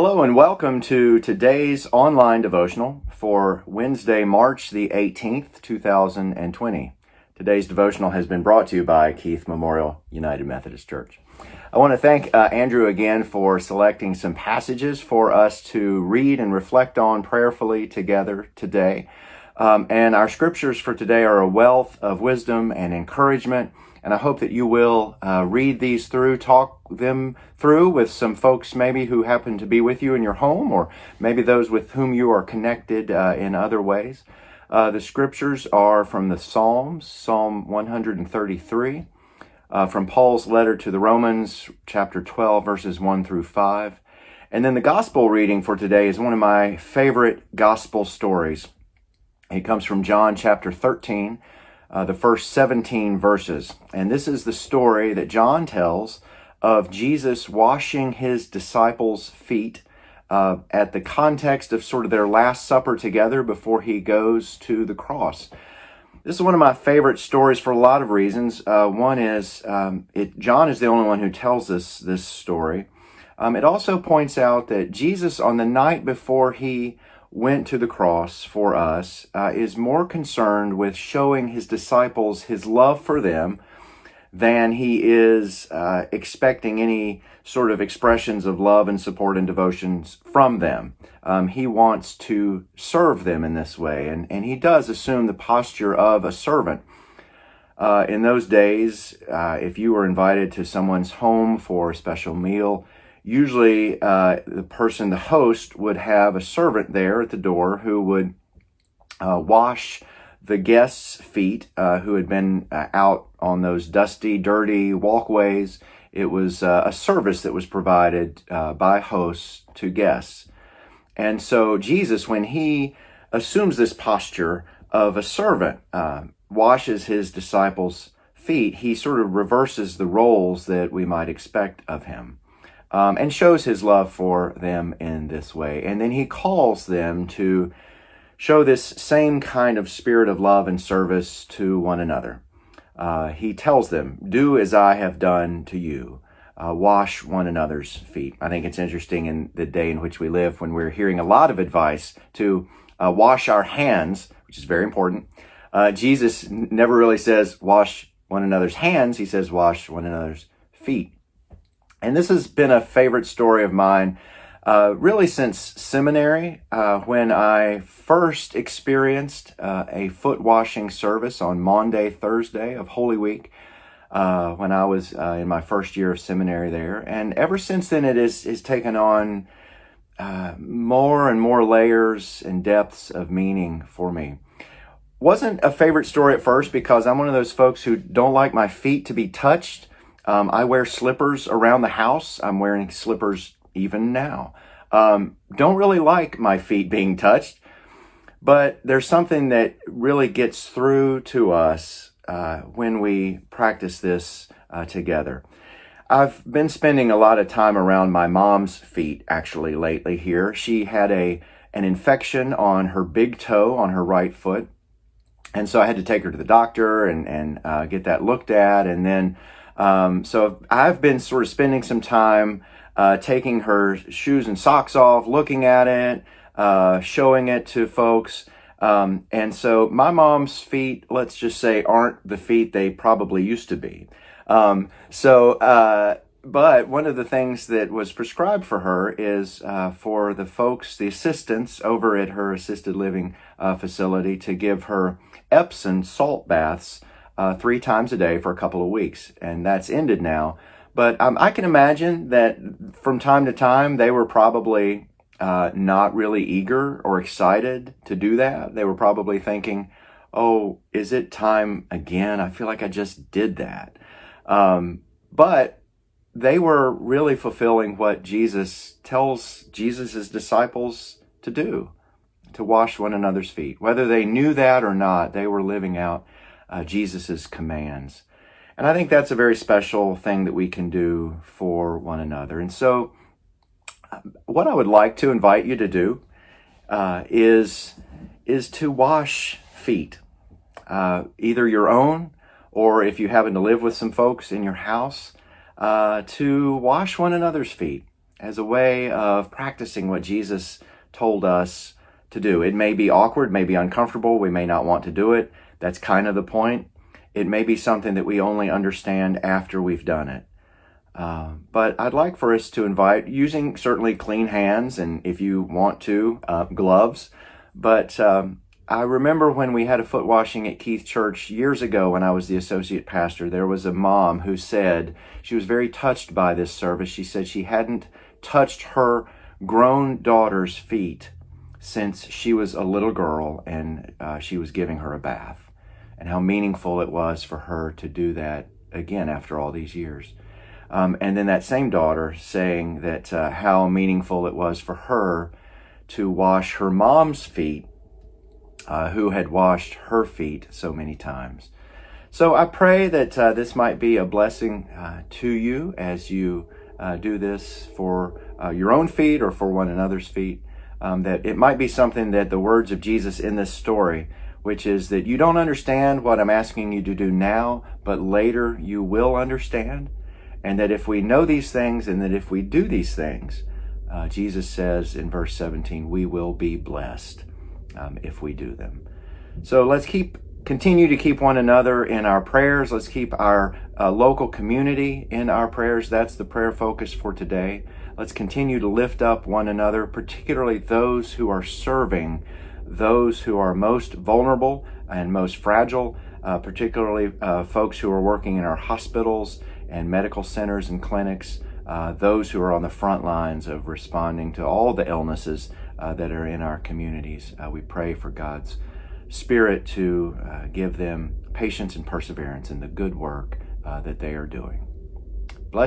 Hello and welcome to today's online devotional for Wednesday, March the 18th, 2020. Today's devotional has been brought to you by Keith Memorial United Methodist Church. I want to thank Andrew again for selecting some passages for us to read and reflect on prayerfully together today. And our scriptures for today are a wealth of wisdom and encouragement. And I hope that you will read these through, talk them through with some folks maybe who happen to be with you in your home, or maybe those with whom you are connected in other ways. The scriptures are from the Psalms, Psalm 133, from Paul's letter to the Romans, chapter 12, verses 1 through 5. And then the gospel reading for today is one of my favorite gospel stories. It comes from John chapter 13. The first 17 verses. And this is the story that John tells of Jesus washing his disciples' feet at the context of sort of their Last Supper together before he goes to the cross. This is one of my favorite stories for a lot of reasons. One is John is the only one who tells us this story. It also points out that Jesus, on the night before he went to the cross for us, is more concerned with showing his disciples his love for them than he is expecting any sort of expressions of love and support and devotions from them. He wants to serve them in this way, and he does assume the posture of a servant. In those days, if you were invited to someone's home for a special meal, usually the host, would have a servant there at the door who would wash the guests' feet who had been out on those dusty, dirty walkways. It was a service that was provided by hosts to guests. And so Jesus, when he assumes this posture of a servant, washes his disciples' feet, he sort of reverses the roles that we might expect of him. And shows his love for them in this way. And then he calls them to show this same kind of spirit of love and service to one another. He tells them, "Do as I have done to you. Wash one another's feet." I think it's interesting in the day in which we live when we're hearing a lot of advice to wash our hands, which is very important. Jesus never really says wash one another's hands. He says wash one another's feet. And this has been a favorite story of mine really since seminary, when I first experienced a foot washing service on Maundy, Thursday of Holy Week, when I was in my first year of seminary there. And ever since then, it has taken on more and more layers and depths of meaning for me. Wasn't a favorite story at first because I'm one of those folks who don't like my feet to be touched. I wear slippers around the house. I'm wearing slippers even now. Don't really like my feet being touched, but there's something that really gets through to us when we practice this together. I've been spending a lot of time around my mom's feet actually lately here. She had an infection on her big toe on her right foot, and so I had to take her to the doctor and get that looked at, and then so I've been sort of spending some time taking her shoes and socks off, looking at it, showing it to folks. And so my mom's feet, let's just say, aren't the feet they probably used to be. But one of the things that was prescribed for her is for the folks, the assistants over at her assisted living facility, to give her Epsom salt baths 3 times a day for a couple of weeks, and that's ended now. But I can imagine that from time to time, they were probably not really eager or excited to do that. They were probably thinking, "Oh, is it time again? I feel like I just did that." But they were really fulfilling what Jesus tells Jesus' disciples to do, to wash one another's feet. Whether they knew that or not, they were living out Jesus' commands. And I think that's a very special thing that we can do for one another. And so what I would like to invite you to do is to wash feet, either your own, or if you happen to live with some folks in your house, to wash one another's feet. as a way of practicing what Jesus told us to do. It may be awkward, may be uncomfortable, we may not want to do it. That's kind of the point. It may be something that we only understand after we've done it. But I'd like for us to invite, using certainly clean hands, and if you want to, gloves. But I remember when we had a foot washing at Keith Church years ago when I was the associate pastor, there was a mom who said she was very touched by this service. She said she hadn't touched her grown daughter's feet since she was a little girl and she was giving her a bath, and how meaningful it was for her to do that again after all these years. And then that same daughter saying that how meaningful it was for her to wash her mom's feet, who had washed her feet so many times. So I pray that this might be a blessing to you as you do this for your own feet or for one another's feet, that it might be something that the words of Jesus in this story, which is that you don't understand what I'm asking you to do now, but later you will understand. And that if we know these things and that if we do these things, Jesus says in verse 17, we will be blessed if we do them. So let's continue to keep one another in our prayers. Let's keep our local community in our prayers. That's the prayer focus for today. Let's continue to lift up one another, particularly those who are serving, those who are most vulnerable and most fragile, particularly folks who are working in our hospitals and medical centers and clinics, those who are on the front lines of responding to all the illnesses that are in our communities. We pray for God's Spirit to give them patience and perseverance in the good work that they are doing.